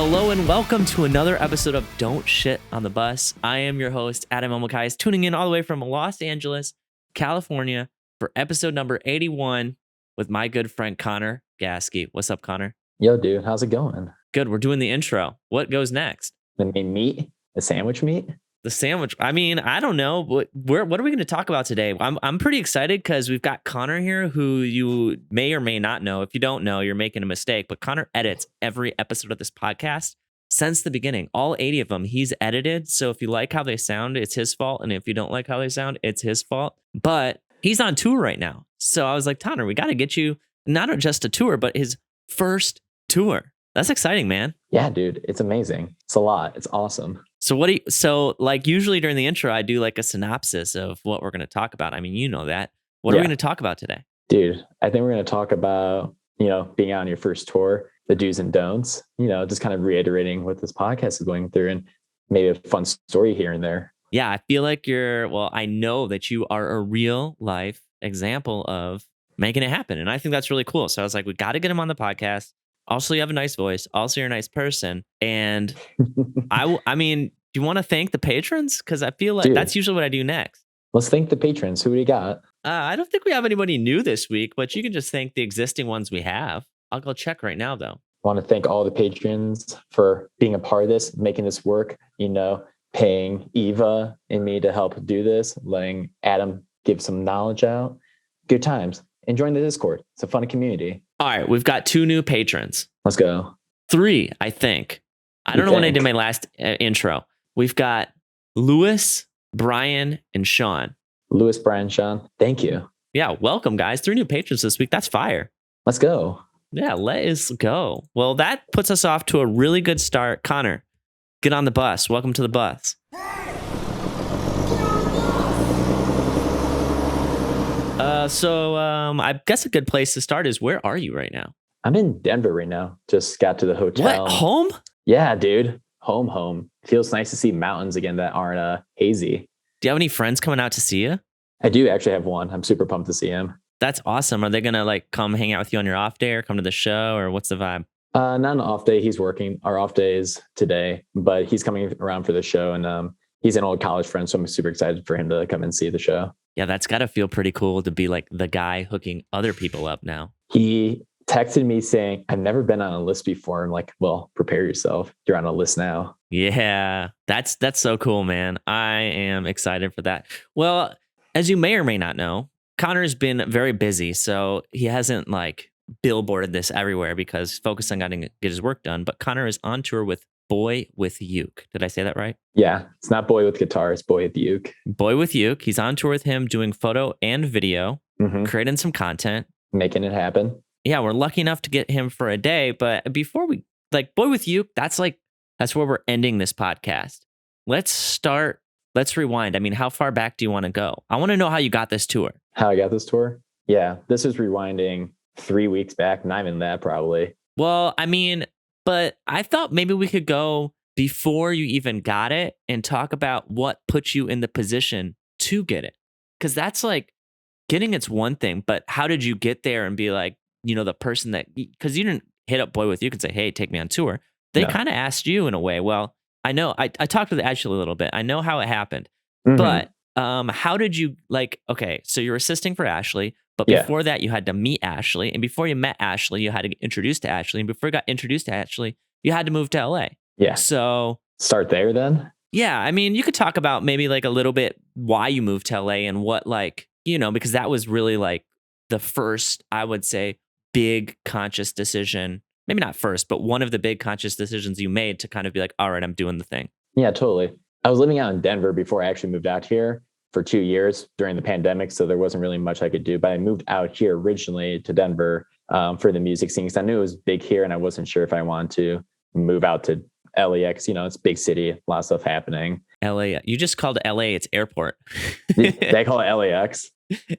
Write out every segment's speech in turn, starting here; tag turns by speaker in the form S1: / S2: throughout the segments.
S1: Hello and welcome to another episode of Don't Shit on the Bus. I am your host, Adam Omokais, tuning in all the way from Los Angeles, California for episode number 81 with my good friend, Connor Gaskey. What's up, Connor?
S2: Yo, dude, how's it going?
S1: Good. We're doing the intro. What goes next?
S2: The main meat? The sandwich meat?
S1: The sandwich. I mean, I don't know. What are we going to talk about today? I'm pretty excited because we've got Connor here, who you may or may not know. If you don't know, you're making a mistake. But Connor edits every episode of this podcast since the beginning. All 80 of them, he's edited. So if you like how they sound, it's his fault. And if you don't like how they sound, it's his fault. But he's on tour right now. So I was like, Connor, we got to get you not just a tour, but his first tour. That's exciting, man.
S2: Yeah, dude, it's amazing. It's a lot. It's awesome.
S1: So like usually during the intro, I do like a synopsis of what we're going to talk about. I mean, you know that. What are we going to talk about today?
S2: Dude, I think we're going to talk about, being on your first tour, the do's and don'ts, just kind of reiterating what this podcast is going through and maybe a fun story here and there.
S1: Yeah, I feel like I know that you are a real life example of making it happen. And I think that's really cool. So I was like, we got to get him on the podcast. Also, you have a nice voice. Also, you're a nice person. And I mean, do you want to thank the patrons? Because I feel like that's usually what I do next.
S2: Let's thank the patrons. Who do we got?
S1: I don't think we have anybody new this week, but you can just thank the existing ones we have. I'll go check right now, though.
S2: I want to thank all the patrons for being a part of this, making this work, paying Eva and me to help do this, letting Adam give some knowledge out. Good times. And join the Discord. It's a fun community.
S1: All right, we've got 2 new patrons.
S2: Let's go.
S1: 3, I think. I don't know when I did my last intro. We've got Lewis, Brian, and Sean.
S2: Lewis, Brian, Sean. Thank you.
S1: Yeah, welcome, guys. 3 new patrons this week. That's fire.
S2: Let's go.
S1: Yeah, let's go. Well, that puts us off to a really good start. Connor, get on the bus. Welcome to the bus. So I guess a good place to start is, where are you right now?
S2: I'm in Denver right now. Just got to the hotel.
S1: What? Home?
S2: Yeah, dude. Home. Feels nice to see mountains again that aren't hazy.
S1: Do you have any friends coming out to see you?
S2: I do actually have one. I'm super pumped to see him.
S1: That's awesome. Are they going to come hang out with you on your off day or come to the show, or what's the vibe?
S2: Not an off day. He's working. Our off day is today, but he's coming around for the show, and he's an old college friend. So I'm super excited for him to come and see the show.
S1: Yeah, that's got to feel pretty cool to be like the guy hooking other people up now.
S2: He texted me saying, I've never been on a list before. I'm like, well, prepare yourself. You're on a list now.
S1: Yeah, that's so cool, man. I am excited for that. Well, as you may or may not know, Connor's been very busy, so he hasn't billboarded this everywhere because he's focusing on getting his work done. But Connor is on tour with BoywithUke. Did I say that right?
S2: Yeah, it's not Boy with Guitar, it's BoywithUke.
S1: BoywithUke. He's on tour with him doing photo and video, creating some content.
S2: Making it happen.
S1: Yeah, we're lucky enough to get him for a day. But before we, BoywithUke, that's where we're ending this podcast. Let's rewind. I mean, how far back do you want to go? I want to know how you got this tour.
S2: How I got this tour? Yeah, this is rewinding 3 weeks back. Not even that, probably.
S1: Well, I mean, but I thought maybe we could go before you even got it and talk about what put you in the position to get it. Because that's getting it's one thing, but how did you get there and be the person that, because you didn't hit up Boywithuke and say, hey, take me on tour. They kind of asked you in a way. Well, I know I talked with Ashley a little bit. I know how it happened, but how did you okay, so you're assisting for Ashley, but before that you had to meet Ashley, and before you met Ashley, you had to get introduced to Ashley, and before you got introduced to Ashley, you had to move to LA. Yeah. So
S2: start there then?
S1: Yeah. I mean, you could talk about maybe a little bit why you moved to LA and what because that was really the first, I would say, big conscious decision. Maybe not first, but one of the big conscious decisions you made to kind of be all right, I'm doing the thing.
S2: Yeah, totally. I was living out in Denver before I actually moved out here for 2 years during the pandemic. So there wasn't really much I could do, but I moved out here originally to Denver for the music scene, because I knew it was big here and I wasn't sure if I wanted to move out to LAX. It's a big city, a lot of stuff happening.
S1: LA, you just called LA its airport.
S2: They call it LAX.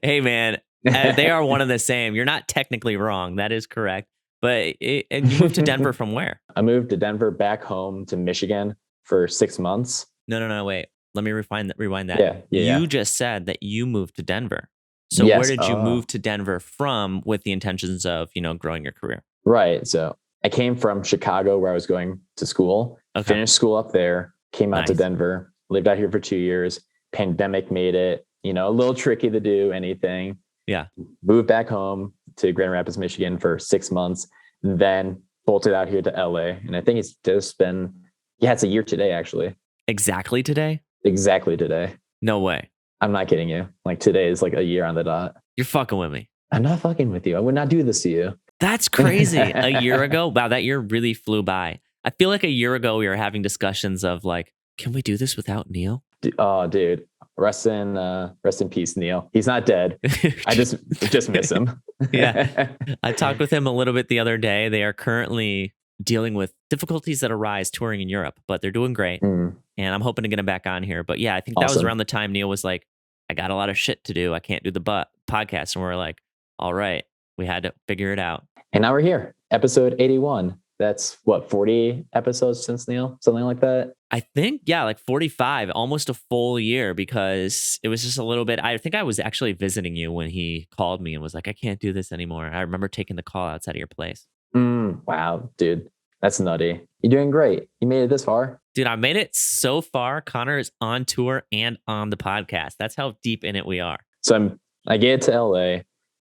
S1: Hey, man, they are one and the same. You're not technically wrong. That is correct. But and you moved to Denver from where?
S2: I moved to Denver back home to Michigan for 6 months.
S1: No, wait. Let me rewind that.
S2: Yeah.
S1: You just said that you moved to Denver. So yes, where did you move to Denver from with the intentions of, growing your career?
S2: Right. So I came from Chicago where I was going to school, finished school up there, came out to Denver, lived out here for 2 years. Pandemic made it, a little tricky to do anything.
S1: Yeah.
S2: Moved back home to Grand Rapids, Michigan for 6 months, then bolted out here to LA. And I think it's just been, it's a year today, actually.
S1: Exactly today?
S2: Exactly today.
S1: No way.
S2: I'm not kidding you. Like today is like a year on the dot.
S1: You're fucking with me.
S2: I'm not fucking with you. I would not do this to you.
S1: That's crazy. A year ago? Wow, that year really flew by. I feel like a year ago we were having discussions of like, can we do this without Neil?
S2: Oh, dude. Rest in peace, Neil. He's not dead. I just miss him.
S1: Yeah. I talked with him a little bit the other day. They are currently dealing with difficulties that arise touring in Europe, but they're doing great. And I'm hoping to get him back on here. But yeah, I think that was around the time Neil was like, I got a lot of shit to do. I can't do the podcast. And we're like, all right, we had to figure it out.
S2: And now we're here. Episode 81. That's what, 40 episodes since Neil? Something like that?
S1: I think, yeah, like 45, almost a full year, because it was just a little bit. I think I was actually visiting you when he called me and was like, I can't do this anymore. I remember taking the call outside of your place.
S2: Wow, dude. That's nutty. You're doing great. You made it this far.
S1: Dude, I made it so far. Connor is on tour and on the podcast. That's how deep in it we are.
S2: So I get to LA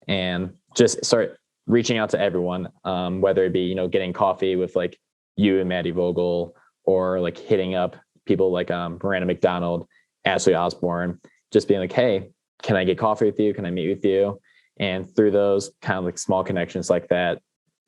S2: and just start reaching out to everyone, whether it be, getting coffee with like you and Maddie Vogel, or like hitting up people like Miranda McDonald, Ashley Osborne, just being like, hey, can I get coffee with you? Can I meet with you? And through those kind of like small connections like that,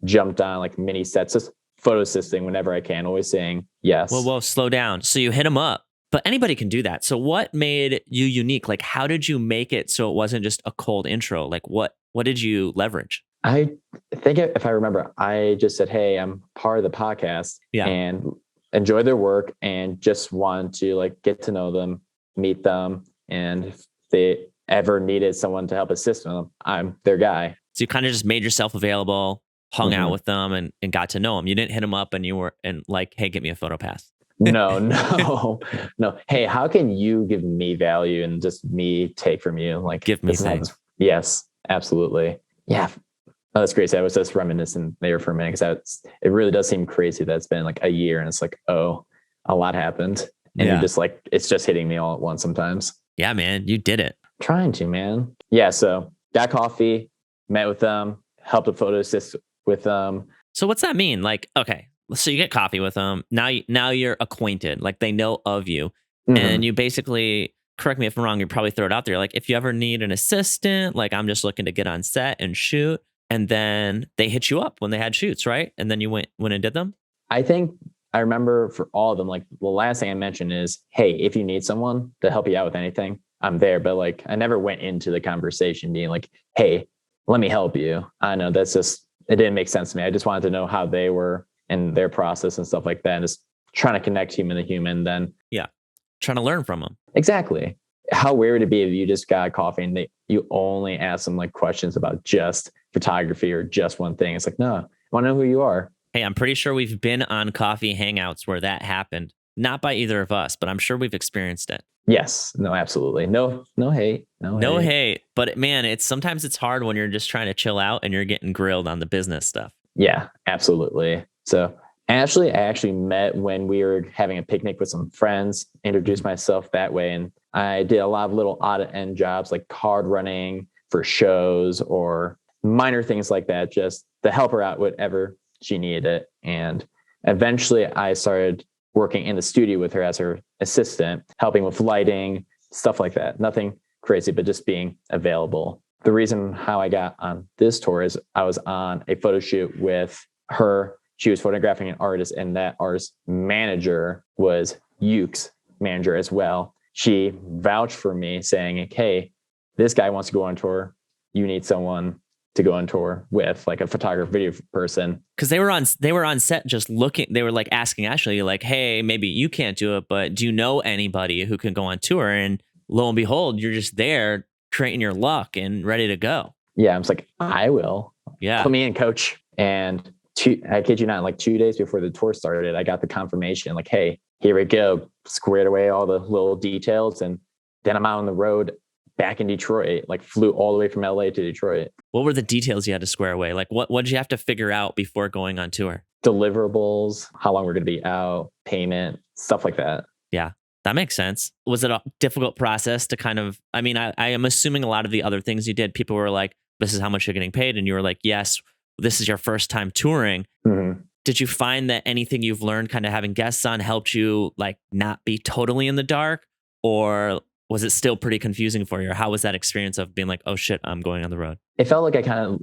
S2: jumped on like mini sets, just photo assisting whenever I can, always saying yes.
S1: Well, slow down. So you hit him up, but anybody can do that. So what made you unique? Like, how did you make it so it wasn't just a cold intro? Like what did you leverage?
S2: I think if I remember, I just said, hey, I'm part of the podcast and enjoy their work and just want to like get to know them, meet them. And if they ever needed someone to help assist them, I'm their guy.
S1: So you kind of just made yourself available, hung out with them and got to know them. You didn't hit them up and you were like, hey, get me a photo pass.
S2: No. Hey, how can you give me value and just me take from you? Like,
S1: give me things.
S2: Yes, absolutely. Yeah. Oh, that's crazy. I was just reminiscing there for a minute because it really does seem crazy that it's been like a year and it's like, oh, a lot happened. And you're just like, it's just hitting me all at once sometimes.
S1: Yeah, man, you did it.
S2: Trying to, man. Yeah. So got coffee, met with them, helped a photo assist with them.
S1: So what's that mean? Like, okay, so you get coffee with them. Now you're acquainted, like they know of you. And you basically, correct me if I'm wrong, you probably throw it out there. Like if you ever need an assistant, like I'm just looking to get on set and shoot. And then they hit you up when they had shoots, right? And then you went and did them?
S2: I think I remember for all of them, like the last thing I mentioned is, hey, if you need someone to help you out with anything, I'm there. But like, I never went into the conversation being like, hey, let me help you. I know it didn't make sense to me. I just wanted to know how they were and their process and stuff like that. And just trying to connect human to human then.
S1: Yeah. Trying to learn from them.
S2: Exactly. How weird would it be if you just got coffee and you only ask them like questions about just photography or just one thing? It's like, no, I want to know who you are.
S1: Hey, I'm pretty sure we've been on coffee hangouts where that happened. Not by either of us, but I'm sure we've experienced it.
S2: Yes. No, absolutely. No hate. No
S1: hate. But man, sometimes it's hard when you're just trying to chill out and you're getting grilled on the business stuff.
S2: Yeah, absolutely. So I actually met when we were having a picnic with some friends, introduced myself that way. And I did a lot of little odd end jobs like card running for shows or minor things like that, just to help her out whatever she needed it. And eventually I started working in the studio with her as her assistant, helping with lighting, stuff like that. Nothing crazy, but just being available. The reason how I got on this tour is I was on a photo shoot with her. She was photographing an artist, and that artist's manager was Uke's manager as well. She vouched for me saying, hey, this guy wants to go on tour. You need someone to go on tour with, like a photographer, video person.
S1: Because they were on set just looking. They were like asking Ashley, like, hey, maybe you can't do it, but do you know anybody who can go on tour? And lo and behold, you're just there creating your luck and ready to go.
S2: Yeah, I was like, I will.
S1: Yeah.
S2: Put me in, coach. And I kid you not, like 2 days before the tour started, I got the confirmation like, hey, here we go. Squared away all the little details. And then I'm out on the road back in Detroit, like flew all the way from LA to Detroit.
S1: What were the details you had to square away? Like what did you have to figure out before going on tour?
S2: deliverables, how long we're going to be out, payment, stuff like that.
S1: Yeah, that makes sense. Was it a difficult process to kind of, I mean, I am assuming a lot of the other things you did, people were like, this is how much you're getting paid. And you were like, yes, this is your first time touring.
S2: Mm-hmm.
S1: Did you find that anything you've learned kind of having guests on helped you like not be totally in the dark? Or was it still pretty confusing for you? Or how was that experience of being like, oh shit, I'm going on the road?
S2: It felt like I kind of,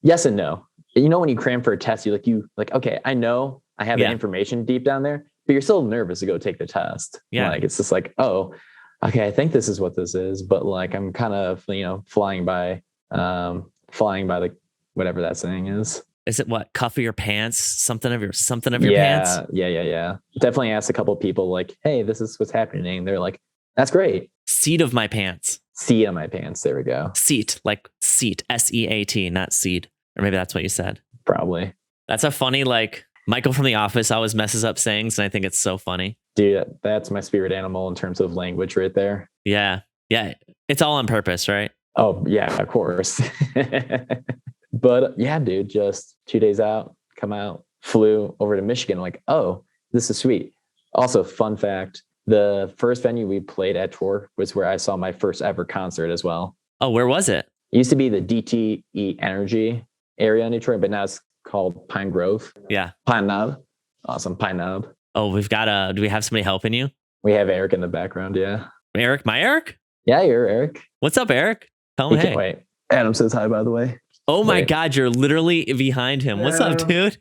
S2: yes and no. You know, when you cram for a test, you like, okay, I know I have the information deep down there, but you're still nervous to go take the test.
S1: Yeah.
S2: Like, it's just like, oh, okay, I think this is what this is, but like, I'm kind of, flying by the, whatever that saying is.
S1: Is it what? Cuff of your pants? Something of your pants?
S2: Yeah. Definitely asked a couple of people like, hey, this is what's happening. They're like, that's great.
S1: Seat of my pants.
S2: Seat of my pants. There we go.
S1: Seat, like seat, SEAT, not seed. Or maybe that's what you said.
S2: Probably.
S1: That's a funny, like, Michael from The Office always messes up sayings, and I think it's so funny.
S2: Dude, that's my spirit animal in terms of language right there.
S1: Yeah. It's all on purpose, right?
S2: Oh, yeah, of course. But yeah, dude, just 2 days out, come out, flew over to Michigan. Like, oh, this is sweet. Also, fun fact, the first venue we played at tour was where I saw my first ever concert as well.
S1: Oh, where was it?
S2: It used to be the DTE Energy area in Detroit, but now it's called Pine Grove.
S1: Yeah.
S2: Pine Knob. Awesome. Pine Knob.
S1: Oh, do we have somebody helping you?
S2: We have Eric in the background. Yeah.
S1: Eric, my Eric?
S2: Yeah, you're Eric.
S1: What's up, Eric? Tell him, hey.
S2: Wait. Adam says hi, by the way.
S1: Oh my God, you're literally behind him. What's up, dude?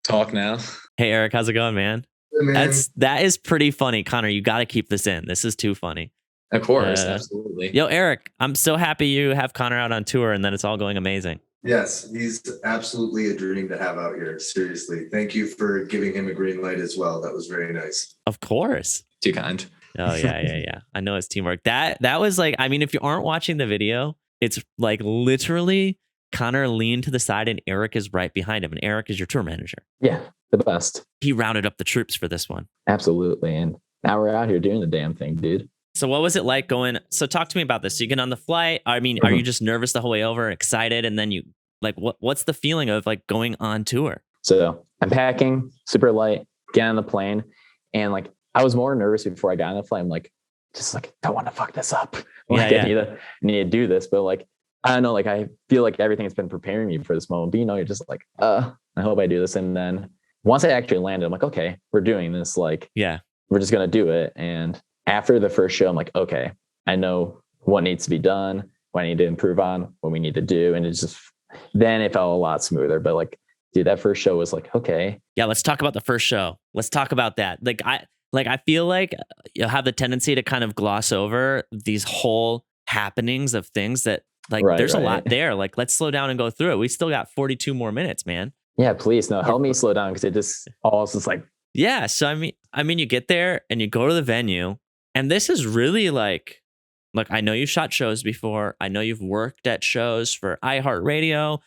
S3: Talk now.
S1: Hey, Eric, how's it going, man?
S3: Hey, man.
S1: That is pretty funny. Connor, you got to keep this in. This is too funny.
S3: Of course, absolutely.
S1: Yo, Eric, I'm so happy you have Connor out on tour and that it's all going amazing.
S4: Yes, he's absolutely a dream to have out here. Seriously. Thank you for giving him a green light as well. That was very nice.
S1: Of course.
S3: Too kind.
S1: Oh, yeah. I know it's teamwork. That was like, I mean, if you aren't watching the video, it's like literally Connor leaned to the side and Eric is right behind him. And Eric is your tour manager.
S2: Yeah, the best.
S1: He rounded up the troops for this one.
S2: Absolutely. And now we're out here doing the damn thing, dude.
S1: So what was it like going? So talk to me about this. So you get on the flight. I mean, are you just nervous the whole way over, excited? And then you like, what's the feeling of like going on tour?
S2: So I'm packing super light, get on the plane. And like, I was more nervous before I got on the flight. I'm like, just like, don't want to fuck this up. Like, I need to do this. But like, I don't know, like, I feel like everything's been preparing me for this moment. But you're just like, I hope I do this. And then once I actually landed, I'm like, okay, we're doing this. Like, we're just going to do it. And after the first show, I'm like, okay, I know what needs to be done, what I need to improve on, what we need to do. And then it felt a lot smoother. But like, dude, that first show was like, okay.
S1: Yeah, let's talk about the first show. Let's talk about that. I feel like you'll have the tendency to kind of gloss over these whole happenings of things that like there's a lot there. Like, let's slow down and go through it. We still got 42 more minutes, man.
S2: Yeah, please. No, help me slow down because it just all is just like.
S1: Yeah. So I mean, you get there and you go to the venue, and this is really like, look, I know you shot shows before. I know you've worked at shows for iHeartRadio,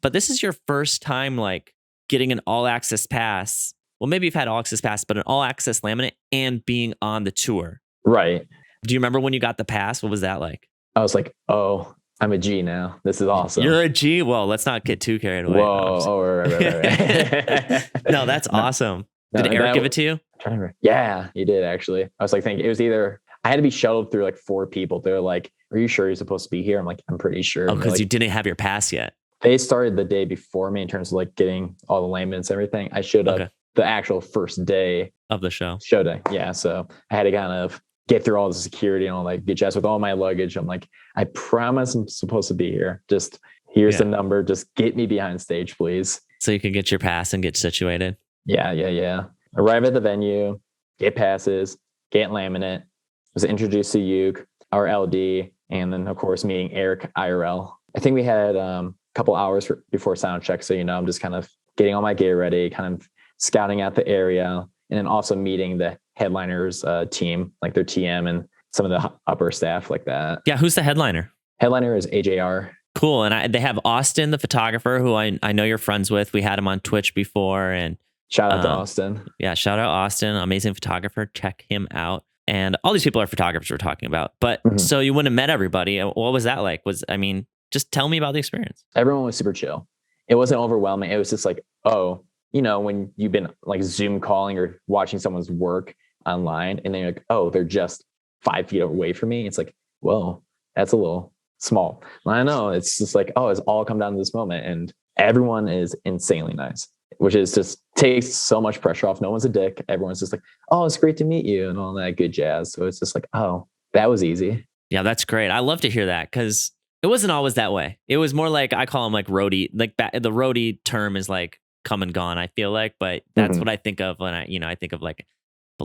S1: but this is your first time like getting an all access pass. Well, maybe you've had all access pass, but an all access laminate and being on the tour.
S2: Right.
S1: Do you remember when you got the pass? What was that like?
S2: I was like, oh, I'm a G now. This is awesome.
S1: You're a G? Well, let's not get too carried away.
S2: Whoa. Oh, right.
S1: No, that's awesome. Did Eric give it to you?
S2: I'm trying to remember. Yeah, he did actually. I was like thinking it was either I had to be shuttled through like 4 people. They're like, are you sure you're supposed to be here? I'm like, I'm pretty sure.
S1: Oh, because
S2: like,
S1: you didn't have your pass yet.
S2: They started the day before me in terms of like getting all the laminates and everything. I showed up the actual first day
S1: of the show.
S2: Show day. Yeah. So I had to kind of get through all the security and all like get dressed with all my luggage. I'm like, I promise I'm supposed to be here. Just here's the number. Just get me behind stage, please.
S1: So you can get your pass and get situated.
S2: Yeah. Arrive at the venue, get passes, get laminate. Was introduced to Uke, our LD, and then of course meeting Eric IRL. I think we had a couple hours before sound check. So, I'm just kind of getting all my gear ready, kind of scouting out the area, and then also meeting the headliners team, like their TM and some of the upper staff like that.
S1: Yeah. Who's the headliner?
S2: Headliner is AJR.
S1: Cool. And they have Austin, the photographer, who I know you're friends with. We had him on Twitch before. And
S2: shout out to Austin.
S1: Yeah. Shout out Austin. Amazing photographer. Check him out. And all these people are photographers we're talking about. But so you wouldn't have met everybody. What was that like? Just tell me about the experience.
S2: Everyone was super chill. It wasn't overwhelming. It was just like, oh, when you've been like Zoom calling or watching someone's work online and then you're like, oh, they're just 5 feet away from me. It's like, whoa, that's a little small. I know, it's just like, oh, it's all come down to this moment, and everyone is insanely nice, which is just takes so much pressure off. No one's a dick. Everyone's just like, oh, it's great to meet you and all that good jazz. So it's just like, oh, that was easy.
S1: Yeah, that's great. I love to hear that, because it wasn't always that way. It was more like, I call them like roadie. Like the roadie term is like come and gone, I feel like, but that's what I think of when I think of like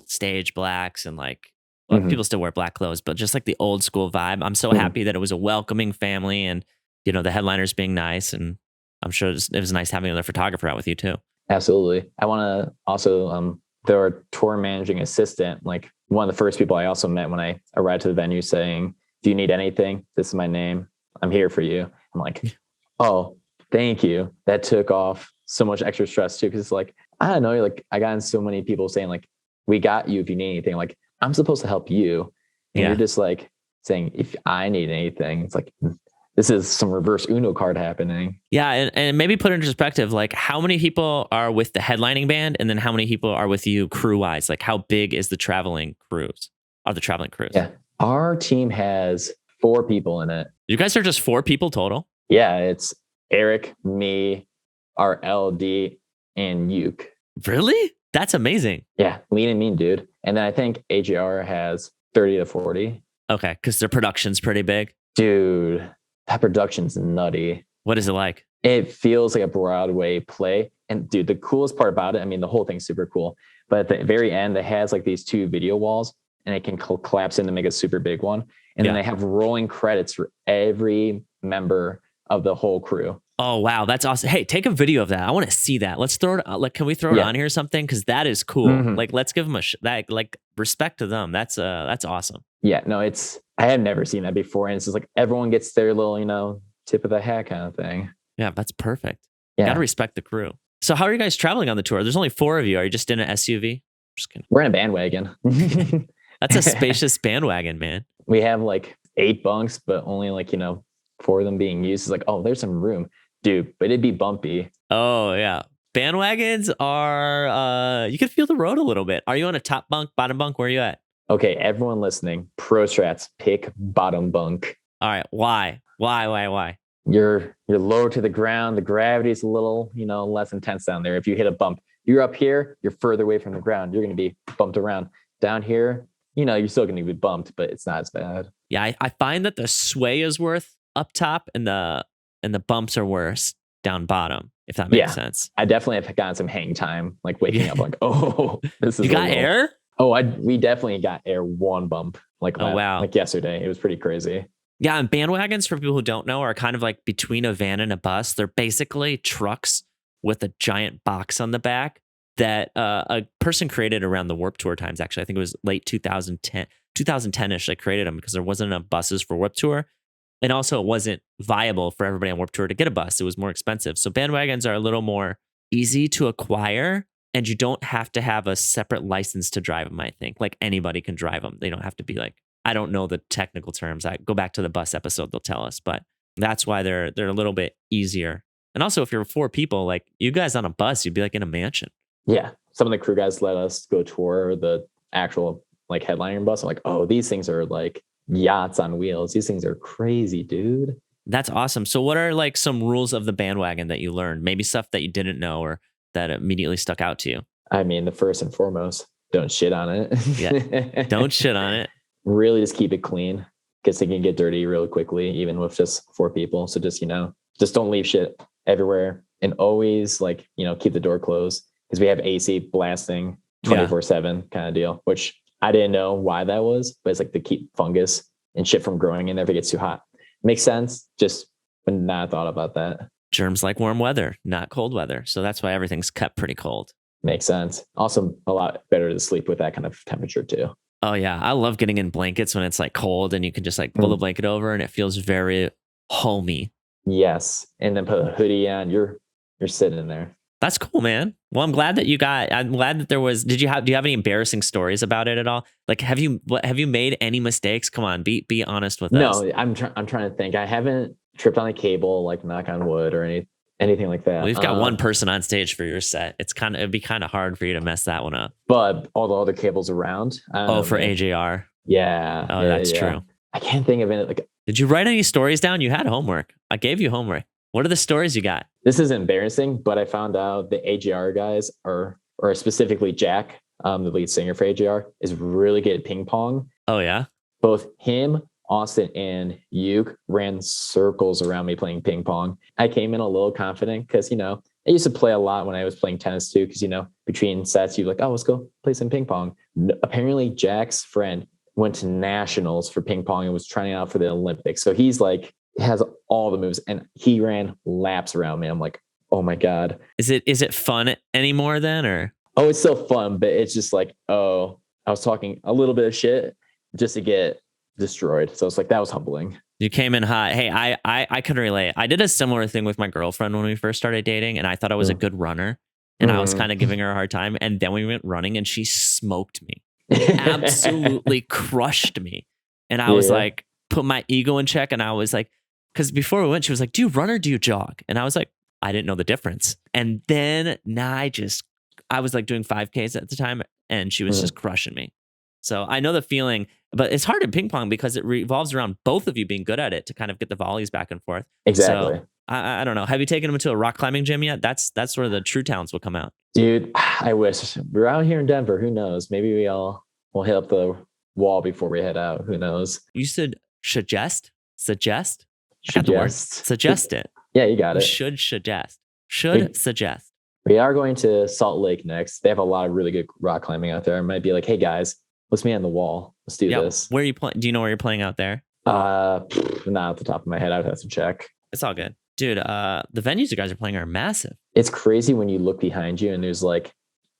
S1: stage blacks and like, well, people still wear black clothes, but just like the old school vibe. I'm so happy that it was a welcoming family, and the headliners being nice, and I'm sure it was nice having another photographer out with you too.
S2: Absolutely. I want to also their tour managing assistant, like one of the first people I also met when I arrived to the venue, saying, "Do you need anything? This is my name. I'm here for you." I'm like, "Oh, thank you." That took off so much extra stress too, because it's like, I don't know, like I gotten so many people saying like, "We got you if you need anything." Like, I'm supposed to help you, and you're just like saying, "If I need anything," it's like, this is some reverse Uno card happening. Yeah,
S1: and maybe put into perspective, like how many people are with the headlining band, and then how many people are with you crew wise? Like how big is the traveling crews? Are the traveling crews?
S2: Yeah, our team has 4 people in it.
S1: You guys are just 4 people total?
S2: Yeah, it's Eric, me, our LD, and Uke.
S1: Really? That's amazing.
S2: Yeah, lean and mean, dude. And then I think AJR has 30 to 40.
S1: Okay, because their production's pretty big.
S2: Dude, that production's nutty.
S1: What is it like?
S2: It feels like a Broadway play. And dude, the coolest part about it, I mean, the whole thing's super cool, but at the very end, it has like these 2 video walls, and it can collapse in to make a super big one. And then they have rolling credits for every member of the whole crew.
S1: Oh, wow. That's awesome. Hey, take a video of that. I want to see that. Let's throw it. Like, can we throw it on here or something? Because that is cool. Like, let's give them that, like, respect to them. That's awesome.
S2: Yeah, no, I have never seen that before. And it's just like everyone gets their little, tip of the hat kind of thing.
S1: Yeah, that's perfect. Yeah. Gotta respect the crew. So how are you guys traveling on the tour? There's only 4 of you. Are you just in an SUV? Just kidding.
S2: We're in a bandwagon.
S1: That's a spacious bandwagon, man.
S2: We have like 8 bunks, but only like, 4 of them being used. It's like, oh, there's some room. Dude, but it'd be bumpy.
S1: Oh, yeah. Bandwagons are, you can feel the road a little bit. Are you on a top bunk, bottom bunk? Where are you at?
S2: Okay, everyone listening, pro strats, pick bottom bunk.
S1: All right. Why?
S2: You're lower to the ground. The gravity's a little, less intense down there. If you hit a bump, you're up here, you're further away from the ground. You're going to be bumped around. Down here, you're still going to be bumped, but it's not as bad.
S1: Yeah, I find that the sway is worth up top, and the bumps are worse down bottom, if that makes sense.
S2: I definitely have gotten some hang time, like waking up like, oh, this is
S1: You got air?
S2: Oh, we definitely got air 1 bump. Like,
S1: wow.
S2: Like yesterday. It was pretty crazy.
S1: Yeah, and bandwagons, for people who don't know, are kind of like between a van and a bus. They're basically trucks with a giant box on the back that a person created around the Warped Tour times. Actually, I think it was late 2010-ish. They created them because there wasn't enough buses for Warped Tour. And also, it wasn't viable for everybody on Warped Tour to get a bus. It was more expensive. So bandwagons are a little more easy to acquire, and you don't have to have a separate license to drive them, I think. Like, anybody can drive them. They don't have to be like, I don't know the technical terms. I go back to the bus episode, they'll tell us. But that's why they're a little bit easier. And also, if you're 4 people, like you guys on a bus, you'd be like in a mansion.
S2: Yeah. Some of the crew guys let us go tour the actual like headliner bus. I'm like, oh, these things are like yachts on wheels. These things are crazy, dude.
S1: That's awesome. So what are like some rules of the bandwagon that you learned? Maybe stuff that you didn't know or that immediately stuck out to you?
S2: I mean, the first and foremost, don't shit on it.
S1: Yeah, don't shit on it.
S2: Really just keep it clean, because it can get dirty really quickly, even with just 4 people. So just, just don't leave shit everywhere, and always like, keep the door closed, because we have AC blasting 24/7 kind of deal, which I didn't know why that was, but it's like to keep fungus and shit from growing in there if it gets too hot. Makes sense. Just not thought about that.
S1: Germs like warm weather, not cold weather. So that's why everything's kept pretty cold.
S2: Makes sense. Also, a lot better to sleep with that kind of temperature too.
S1: Oh yeah. I love getting in blankets when it's like cold and you can just like pull the blanket over and it feels very homey.
S2: Yes. And then put a hoodie on. You're sitting in there.
S1: That's cool, man. Well, I'm glad that there was, do you have any embarrassing stories about it at all? Like, have you made any mistakes? Come on, be honest with us.
S2: No, I'm trying to think. I haven't tripped on a cable, like knock on wood or anything like that.
S1: We've got one person on stage for your set. It'd be kind of hard for you to mess that one up.
S2: But all the other cables around.
S1: For AJR.
S2: Yeah.
S1: Oh, that's true.
S2: I can't think of it. Like,
S1: did you write any stories down? You had homework. I gave you homework. What are the stories you got?
S2: This is embarrassing, but I found out the AJR guys or specifically Jack, the lead singer for AJR, is really good at ping pong.
S1: Oh yeah.
S2: Both him, Austin, and Uke ran circles around me playing ping pong. I came in a little confident because, I used to play a lot when I was playing tennis too. Because, between sets, you're like, oh, let's go play some ping pong. Apparently, Jack's friend went to nationals for ping pong and was trying out for the Olympics. So he's like, has all the moves, and he ran laps around me. I'm like, oh my God.
S1: Is it fun anymore then, or?
S2: Oh, it's still fun, but it's just like, oh, I was talking a little bit of shit just to get destroyed. So it's like, that was humbling.
S1: You came in hot. Hey, I can relate. I did a similar thing with my girlfriend when we first started dating, and I thought I was a good runner, and I was kind of giving her a hard time. And then we went running, and she smoked me, absolutely crushed me. And I was like, put my ego in check, and I was like, because before we went, she was like, "Do you run or do you jog?" And I was like, I didn't know the difference. And then I was like doing 5Ks at the time, and she was just crushing me. So I know the feeling, but it's hard in ping pong because it revolves around both of you being good at it to kind of get the volleys back and forth.
S2: Exactly.
S1: So I don't know. Have you taken them to a rock climbing gym yet? That's where the true talents will come out.
S2: Dude, I wish. We're out here in Denver. Who knows? Maybe we'll hit up the wall before we head out. Who knows?
S1: You said suggest?
S2: Suggest
S1: it.
S2: Yeah, you got it.
S1: Suggest. Suggest.
S2: We are going to Salt Lake next. They have a lot of really good rock climbing out there. I might be like, hey guys, let's meet on the wall. Let's do this.
S1: Where are you playing? Do you know where you're playing out there?
S2: Not off the top of my head. I would have to check.
S1: It's all good. Dude, the venues you guys are playing are massive.
S2: It's crazy when you look behind you and there's like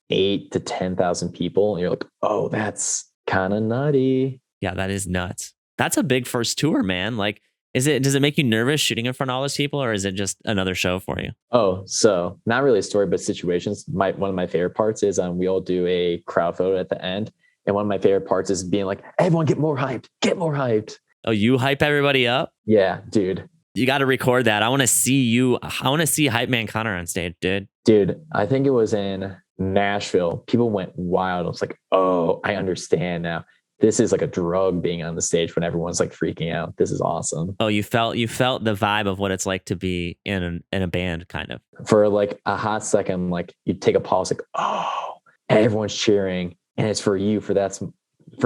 S2: 8,000 to 10,000 people. And you're like, oh, that's kind of nutty.
S1: Yeah, that is nuts. That's a big first tour, man. Like, does it make you nervous shooting in front of all those people, or is it just another show for you?
S2: Oh, so not really a story, but situations. One of my favorite parts is we all do a crowd photo at the end. And one of my favorite parts is being like, everyone get more hyped.
S1: Oh, you hype everybody up?
S2: Yeah, dude.
S1: You got to record that. I want to see you. I want to see Hype Man Connor on stage, dude.
S2: Dude, I think it was in Nashville. People went wild. I was like, oh, I understand now. This is like a drug being on the stage when everyone's like freaking out. This is awesome.
S1: Oh, you felt the vibe of what it's like to be in a band, kind of.
S2: For like a hot second, like you take a pause, like, oh, everyone's cheering, and it's for you. For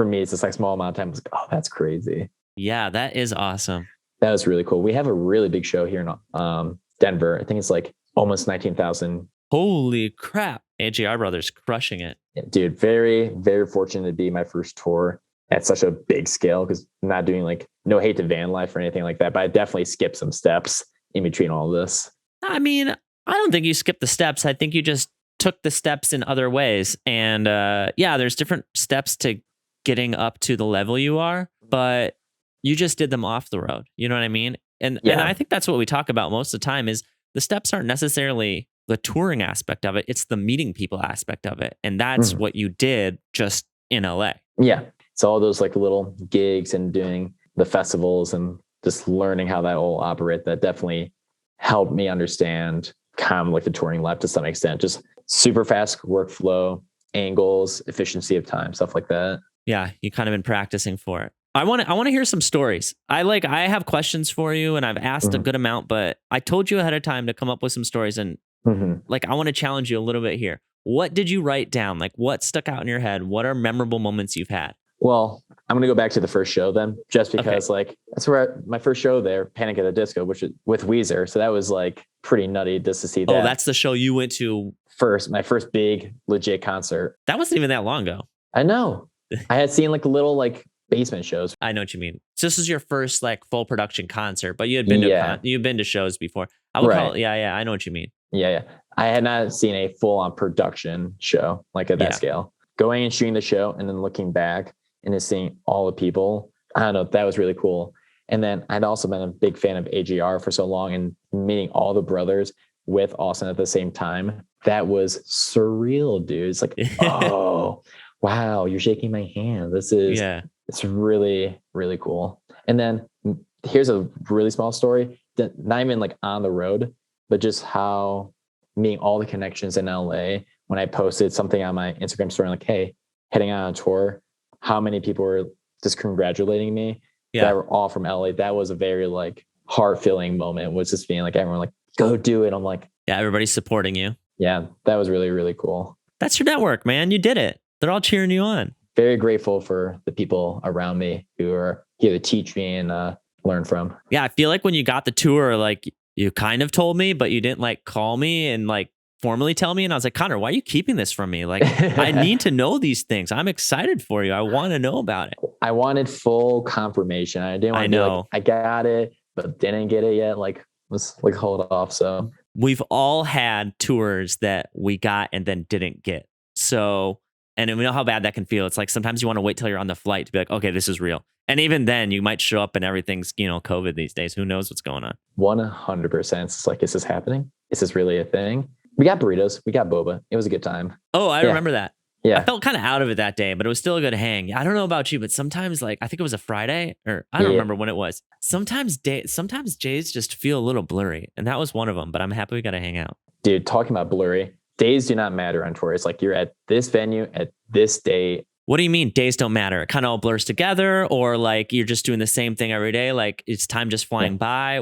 S2: me, it's just like small amount of time. I was like, oh, that's crazy.
S1: Yeah, that is awesome.
S2: That was really cool. We have a really big show here in Denver. I think it's like almost 19,000.
S1: Holy crap. AJR Brothers crushing it.
S2: Dude, very, very fortunate to be my first tour at such a big scale, because I'm not doing like, no hate to van life or anything like that, but I definitely skipped some steps in between all of this.
S1: I mean, I don't think you skipped the steps. I think you just took the steps in other ways. And there's different steps to getting up to the level you are, but you just did them off the road. You know what I mean? And I think that's what we talk about most of the time is the steps aren't necessarily the touring aspect of it. It's the meeting people aspect of it. And that's what you did just in LA.
S2: Yeah. It's all those like little gigs and doing the festivals and just learning how that all operate. That definitely helped me understand kind of like the touring life to some extent. Just super fast workflow, angles, efficiency of time, stuff like that.
S1: Yeah. You kind of been practicing for it. I want to hear some stories. I have questions for you, and I've asked a good amount, but I told you ahead of time to come up with some stories, and like I want to challenge you a little bit here. What did you write down? Like what stuck out in your head? What are memorable moments you've had?
S2: Well, I'm going to go back to the first show then, just because like that's where my first show there, Panic at the Disco, which is with Weezer. So that was like pretty nutty just to see that.
S1: Oh, that's the show you went to
S2: my first big legit concert.
S1: That wasn't even that long ago.
S2: I know. I had seen like little like basement shows.
S1: I know what you mean. So this is your first like full production concert, but you had been to you've been to shows before. I would call it. Yeah. I know what you mean.
S2: Yeah. I had not seen a full on production show like at that scale. Going and shooting the show and then looking back and just seeing all the people. I don't know. That was really cool. And then I'd also been a big fan of AJR for so long, and meeting all the brothers with Austin at the same time. That was surreal, dude. It's like, oh, wow, you're shaking my hand. This is, it's really, really cool. And then here's a really small story that not even like on the road, but just how meeting all the connections in LA, when I posted something on my Instagram story, like, hey, heading out on tour, how many people were just congratulating me that were all from LA. That was a very like heart-filling moment, was just being like, everyone like, go do it. I'm like,
S1: yeah, everybody's supporting you.
S2: Yeah, that was really, really cool.
S1: That's your network, man. You did it. They're all cheering you on.
S2: Very grateful for the people around me who are here to teach me and learn from.
S1: Yeah, I feel like when you got the tour, like you kind of told me, but you didn't like call me and like formally tell me. And I was like, Connor, why are you keeping this from me? Like, I need to know these things. I'm excited for you. I want to know about it.
S2: I wanted full confirmation. I didn't want to be like, I got it, but didn't get it yet. Like, let's like hold off. So
S1: we've all had tours that we got and then didn't get. So, and we know how bad that can feel. It's like sometimes you want to wait till you're on the flight to be like, okay, this is real. And even then you might show up and everything's, COVID these days. Who knows what's going on?
S2: 100%. It's like, is this happening? Is this really a thing? We got burritos. We got boba. It was a good time.
S1: Oh, I remember that.
S2: Yeah.
S1: I felt kind of out of it that day, but it was still a good hang. I don't know about you, but sometimes like, I think it was a Friday or I don't remember when it was. Sometimes days just feel a little blurry. And that was one of them, but I'm happy we got to hang out.
S2: Dude, talking about blurry, days do not matter on tour. It's like you're at this venue at this date.
S1: What do you mean days don't matter? It kind of all blurs together, or like you're just doing the same thing every day? Like it's time just flying by?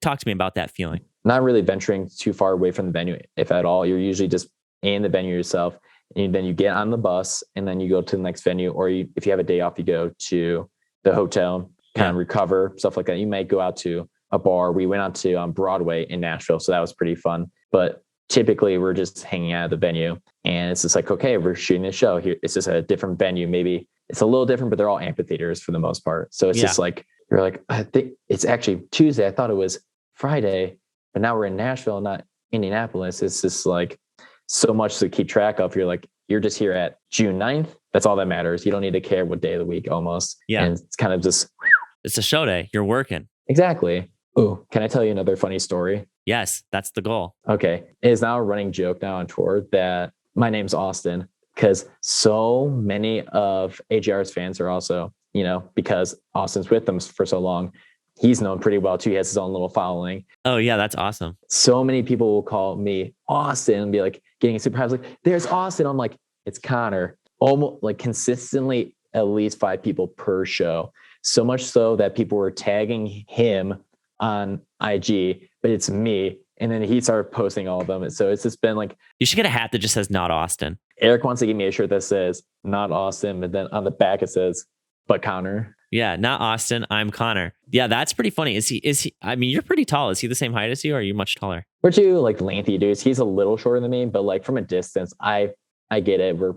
S1: Talk to me about that feeling.
S2: Not really venturing too far away from the venue, if at all. You're usually just in the venue yourself. And then you get on the bus and then you go to the next venue, or if you have a day off, you go to the hotel, kind of recover, stuff like that. You might go out to a bar. We went out to Broadway in Nashville, so that was pretty fun. But typically we're just hanging out at the venue and it's just like, okay, we're shooting a show here. It's just a different venue. Maybe it's a little different, but they're all amphitheaters for the most part. So it's just like, you're like, I think it's actually Tuesday. I thought it was Friday, but now we're in Nashville, not Indianapolis. It's just like so much to keep track of. You're like, you're just here at June 9th. That's all that matters. You don't need to care what day of the week almost. Yeah. And it's kind of just,
S1: it's a show day. You're working.
S2: Exactly. Oh, can I tell you another funny story?
S1: Yes, that's the goal.
S2: Okay. It is now a running joke now on tour that my name's Austin, because so many of AJR's fans are also, because Austin's with them for so long, he's known pretty well too. He has his own little following.
S1: Oh yeah, that's awesome.
S2: So many people will call me Austin and be like getting super hyped, like, there's Austin. I'm like, it's Connor. Almost like consistently at least 5 people per show. So much so that people were tagging him on IG, but it's me. And then he started posting all of them. So it's just been like,
S1: you should get a hat that just says not Austin.
S2: Eric wants to give me a shirt that says not Austin, and then on the back it says, but Connor.
S1: Yeah, not Austin, I'm Connor. Yeah, that's pretty funny. Is he, I mean, you're pretty tall. Is he the same height as you, or are you much taller?
S2: We're two like lengthy dudes. He's a little shorter than me, but like from a distance, I get it. We're,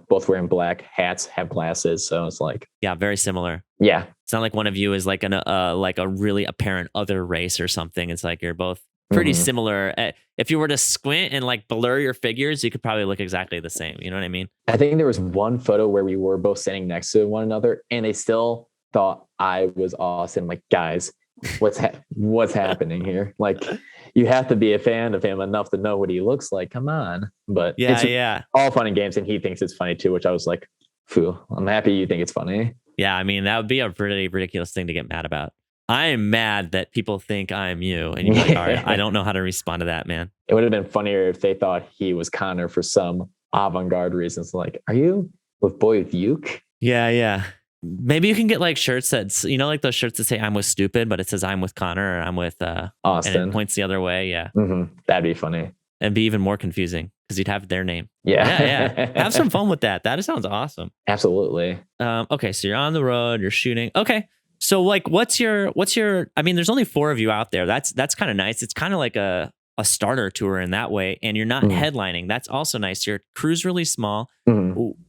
S2: both wearing black hats, have glasses. So it's like,
S1: yeah, very similar.
S2: Yeah.
S1: It's not like one of you is like a really apparent other race or something. It's like you're both pretty similar. If you were to squint and like blur your figures, you could probably look exactly the same. You know what I mean?
S2: I think there was one photo where we were both standing next to one another and they still thought I was Austin. Like, guys, what's happening here? Like, you have to be a fan of him enough to know what he looks like. Come on. But it's all fun and games. And he thinks it's funny too, which I was like, phew, I'm happy you think it's funny.
S1: Yeah. I mean, that would be a pretty ridiculous thing to get mad about. I am mad that people think I'm you, and you're like, all right, I don't know how to respond to that, man.
S2: It would have been funnier if they thought he was Connor for some avant-garde reasons. Like, are you with BoywithUke?
S1: Yeah. Maybe you can get like shirts that's, like those shirts that say I'm with Stupid, but it says I'm with Connor, or I'm with
S2: Austin.
S1: And it points the other way. Yeah.
S2: Mm-hmm. That'd be funny.
S1: And be even more confusing because you'd have their name.
S2: Yeah.
S1: Have some fun with that. That sounds awesome.
S2: Absolutely.
S1: Okay. So you're on the road, you're shooting. Okay. So like, what's your, I mean, there's only 4 of you out there. That's kind of nice. It's kind of like a starter tour in that way. And you're not headlining. That's also nice. Your crew's really small.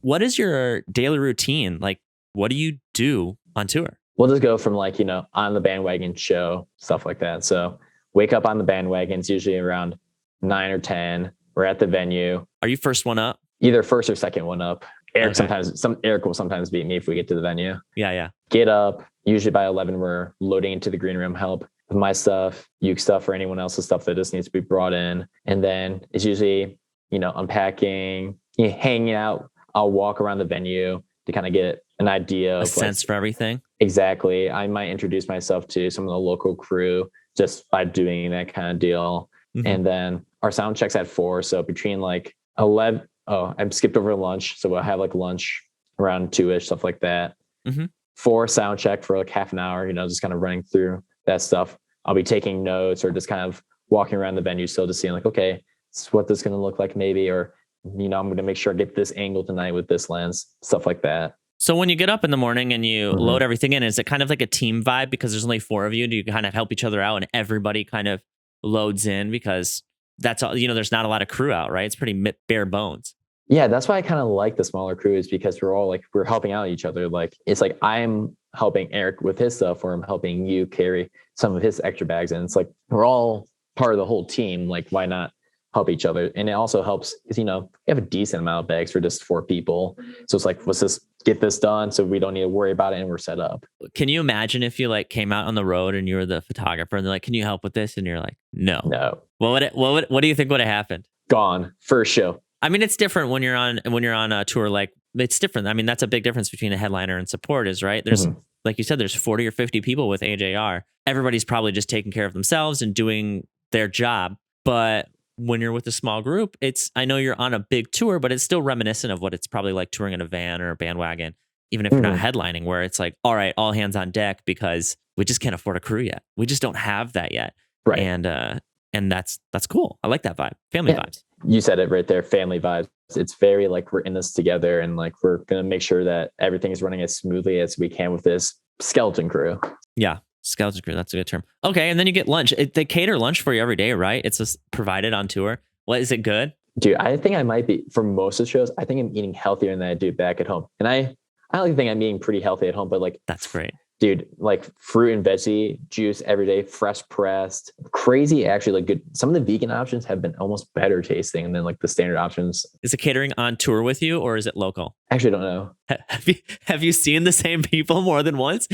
S1: What is your daily routine? Like, what do you do on tour?
S2: We'll just go from like, on the bandwagon show, stuff like that. So wake up on the bandwagon. It's usually around 9 or 10. We're at the venue.
S1: Are you first one up?
S2: Either first or second one up. Eric will sometimes beat me if we get to the venue.
S1: Yeah.
S2: Get up. Usually by 11, we're loading into the green room, help with my stuff, Uke stuff, or anyone else's stuff that just needs to be brought in. And then it's usually, unpacking, hanging out. I'll walk around the venue to kind of get an idea of
S1: a sense for everything.
S2: Exactly. I might introduce myself to some of the local crew just by doing that kind of deal. And then our sound check's at 4. So between like 11, I skipped over lunch. So we'll have like lunch around 2ish, stuff like that. 4 sound check for like half an hour, just kind of running through that stuff. I'll be taking notes or just kind of walking around the venue still just seeing like, okay, this is what this is going to look like maybe, or, I'm going to make sure I get this angle tonight with this lens, stuff like that.
S1: So when you get up in the morning and you load everything in, is it kind of like a team vibe because there's only 4 of you? Do you kind of help each other out and everybody kind of loads in because that's all, there's not a lot of crew out, right? It's pretty bare bones.
S2: Yeah, that's why I kind of like the smaller crew is because we're helping out each other. Like, it's like I'm helping Eric with his stuff or I'm helping you carry some of his extra bags. And it's like, we're all part of the whole team. Like, why not help each other? And it also helps because, we have a decent amount of bags for just 4 people. So it's like, let's just get this done so we don't need to worry about it and we're set up.
S1: Can you imagine if you like came out on the road and you were the photographer and they're like, can you help with this? And you're like, no. What do you think would have happened?
S2: Gone. First show.
S1: I mean, it's different when you're on a tour. Like, it's different. I mean, that's a big difference between a headliner and support is, right? There's, like you said, there's 40 or 50 people with AJR. Everybody's probably just taking care of themselves and doing their job. But when you're with a small group, I know you're on a big tour, but it's still reminiscent of what it's probably like touring in a van or a bandwagon, even if you're not headlining, where it's like, all right, all hands on deck because we just can't afford a crew yet. We just don't have that yet.
S2: Right.
S1: And that's cool. I like that vibe. Family vibes.
S2: You said it right there. Family vibes. It's very like we're in this together and like we're going to make sure that everything is running as smoothly as we can with this skeleton crew.
S1: Yeah. Skeleton crew. That's a good term. Okay. And then you get lunch. They cater lunch for you every day, right? It's just provided on tour. What, is it good?
S2: Dude, I think I might be, for most of the shows, I think I'm eating healthier than I do back at home. And I like think I'm eating pretty healthy at home, but like,
S1: that's great.
S2: Dude, like fruit and veggie juice every day, fresh pressed, crazy. Actually, like good. Some of the vegan options have been almost better tasting than like the standard options.
S1: Is it catering on tour with you or is it local?
S2: Actually, I don't know.
S1: Have you seen the same people more than once?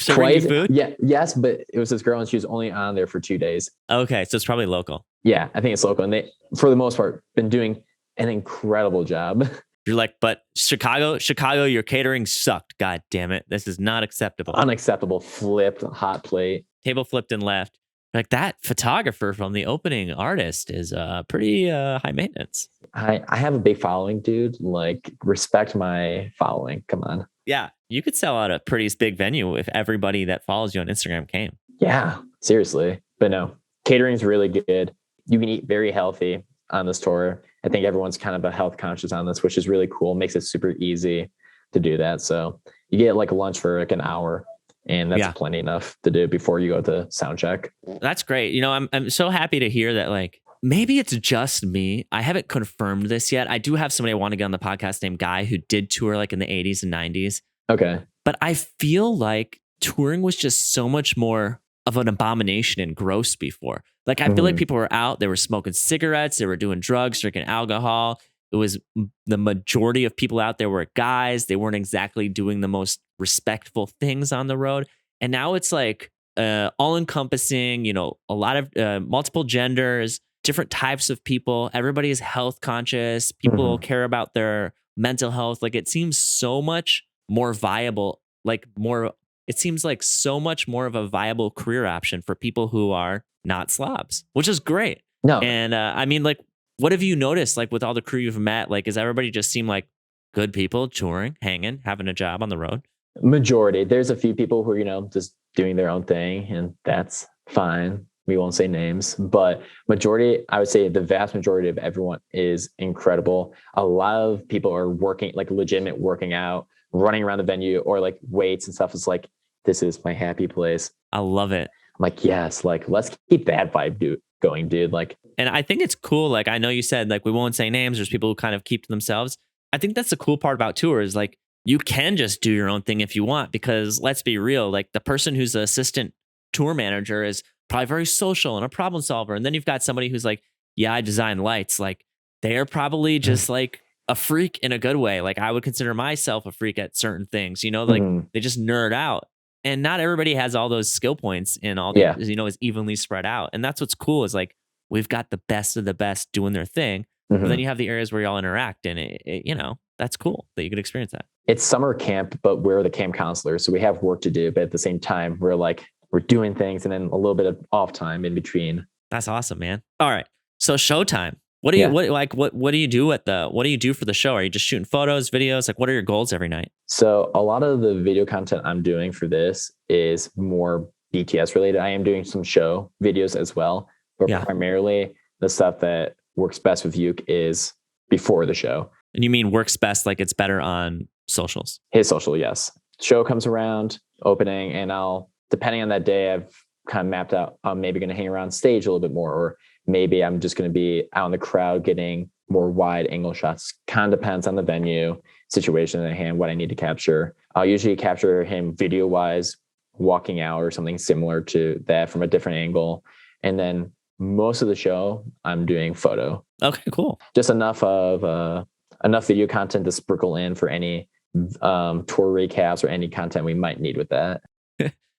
S2: Twice.
S1: Food?
S2: Yeah. Yes, but it was this girl and she was only on there for 2 days.
S1: Okay, so it's probably local.
S2: Yeah, I think it's local, and they, for the most part, been doing an incredible job.
S1: You're like, but Chicago, your catering sucked. God damn it. This is not acceptable.
S2: Unacceptable. Flipped, hot plate.
S1: Table flipped and left. Like that photographer from the opening artist is pretty high maintenance.
S2: I have a big following, dude. Like, respect my following. Come on.
S1: Yeah. You could sell out a pretty big venue if everybody that follows you on Instagram came.
S2: Yeah, seriously. But no, catering is really good. You can eat very healthy on this tour. I think everyone's kind of a health conscious on this, which is really cool. Makes it super easy to do that. So you get like lunch for like an hour and that's plenty enough to do before you go to sound check.
S1: That's great. I'm so happy to hear that. Like, maybe it's just me. I haven't confirmed this yet. I do have somebody I want to get on the podcast named Guy who did tour like in the 80s and 90s.
S2: Okay.
S1: But I feel like touring was just so much more of an abomination and gross before. Like, I feel like people were out, they were smoking cigarettes, they were doing drugs, drinking alcohol. It was the majority of people out there were guys. They weren't exactly doing the most respectful things on the road. And now it's like all encompassing, a lot of multiple genders, different types of people. Everybody is health conscious. People care about their mental health. Like, it seems so much more viable, it seems like so much more of a viable career option for people who are not slobs, which is great.
S2: No.
S1: And I mean, like, what have you noticed, like, with all the crew you've met? Like, does everybody just seem like good people, touring, hanging, having a job on the road?
S2: Majority. There's a few people who are, just doing their own thing, and that's fine. We won't say names, but majority, I would say the vast majority of everyone is incredible. A lot of people are working, like legitimate working out, running around the venue, or like weights and stuff. It's like, this is my happy place.
S1: I love it.
S2: I'm like, yes, like, let's keep that vibe going, dude. Like,
S1: and I think it's cool. Like, I know you said, like, we won't say names. There's people who kind of keep to themselves. I think that's the cool part about tours. Like, you can just do your own thing if you want, because let's be real. Like, the person who's the assistant tour manager is probably very social and a problem solver. And then you've got somebody who's like, yeah, I design lights. Like, they are probably just like a freak in a good way. Like, I would consider myself a freak at certain things, like they just nerd out. And not everybody has all those skill points and all the, is evenly spread out. And that's what's cool is like, we've got the best of the best doing their thing. But then you have the areas where y'all interact, and that's cool that you could experience that.
S2: It's summer camp, but we're the camp counselors. So we have work to do, but at the same time, we're doing things and then a little bit of off time in between.
S1: That's awesome, man. All right. So showtime. What do you what do you do what do you do for the show? Are you just shooting photos, videos? Like what are your goals every night?
S2: So a lot of the video content I'm doing for this is more BTS related. I am doing some show videos as well, but primarily the stuff that works best with Uke is before the show.
S1: And you mean works best, like it's better on socials?
S2: His social, yes. Show comes around, opening, and I'll, depending on that day, I've kind of mapped out, I'm maybe going to hang around stage a little bit more, or maybe I'm just going to be out in the crowd getting more wide angle shots. Kind of depends on the venue, situation at hand, what I need to capture. I'll usually capture him video wise, walking out or something similar to that from a different angle. And then most of the show, I'm doing photo.
S1: Okay, cool.
S2: Just enough video content to sprinkle in for any tour recaps or any content we might need with that.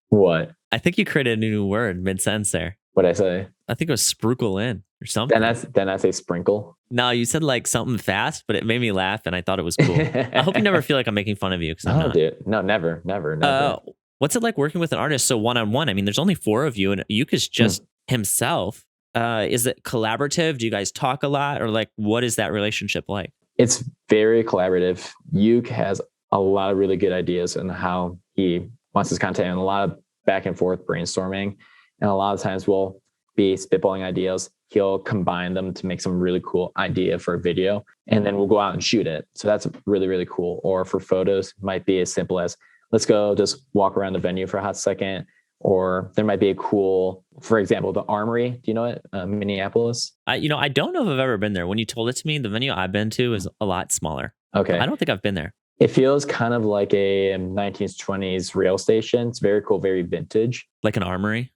S2: What?
S1: I think you created a new word mid-sentence there.
S2: What'd I say?
S1: I think it was spruikle in or something.
S2: Then I say sprinkle.
S1: No, you said like something fast, but it made me laugh and I thought it was cool. I hope you never feel like I'm making fun of you.
S2: No, dude. No, never.
S1: What's it like working with an artist so one-on-one? I mean, there's only 4 of you and Uke is just himself. Is it collaborative? Do you guys talk a lot, or like what is that relationship like?
S2: It's very collaborative. Uke has a lot of really good ideas on how he wants his content, and a lot of back and forth brainstorming. And a lot of times we'll be spitballing ideas. He'll combine them to make some really cool idea for a video, and then we'll go out and shoot it. So that's really, really cool. Or for photos, might be as simple as let's go just walk around the venue for a hot second. Or there might be a cool, for example, the Armory. Do you know it? Minneapolis.
S1: I don't know if I've ever been there. When you told it to me, the venue I've been to is a lot smaller.
S2: Okay.
S1: I don't think I've been there.
S2: It feels kind of like a 19th, 20s rail station. It's very cool, very vintage.
S1: Like an armory?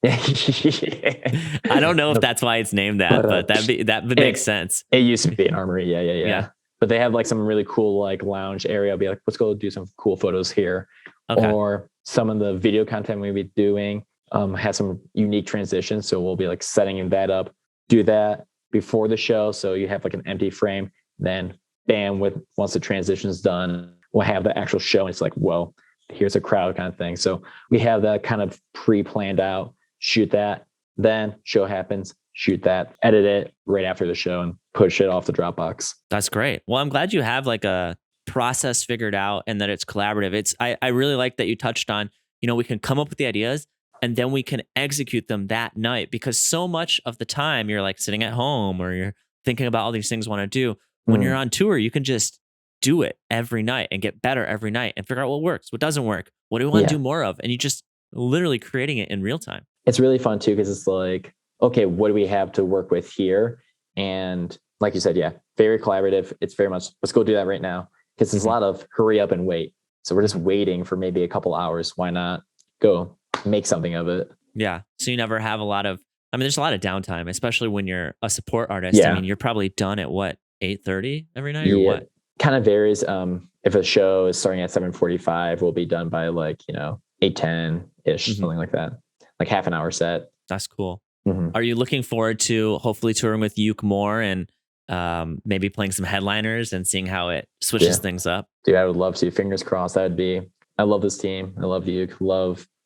S1: I don't know if that's why it's named that, but that would make sense.
S2: It used to be an armory. Yeah. But they have like some really cool like lounge area. I'll be like, let's go do some cool photos here. Okay. Or some of the video content we'll be doing has some unique transitions. So we'll be like setting that up, do that before the show. So you have like an empty frame, then bam, once the transition's done, we'll have the actual show. And it's like, whoa, here's a crowd kind of thing. So we have that kind of pre-planned out, shoot that, then show happens, shoot that, edit it right after the show and push it off the Dropbox.
S1: That's great. Well, I'm glad you have like a process figured out and that it's collaborative. I really like that you touched on, we can come up with the ideas and then we can execute them that night, because so much of the time you're like sitting at home or you're thinking about all these things you want to do. When you're on tour, you can just do it every night and get better every night and figure out what works, what doesn't work, what do we want to do more of? And you just literally creating it in real time.
S2: It's really fun too, because it's like, okay, what do we have to work with here? And like you said, very collaborative. It's very much, let's go do that right now. Because there's a lot of hurry up and wait. So we're just waiting for maybe a couple hours. Why not go make something of it?
S1: Yeah. So you never have there's a lot of downtime, especially when you're a support artist. Yeah. I mean, you're probably done at what, 8:30 every night or what?
S2: Kind of varies. If a show is starting at 7:45, we'll be done by like, 8:10-ish, something like that. Like half an hour set.
S1: That's cool. Mm-hmm. Are you looking forward to hopefully touring with Uke more and maybe playing some headliners and seeing how it switches things up?
S2: Dude, I would love to. Fingers crossed. I love this team. I love Uke.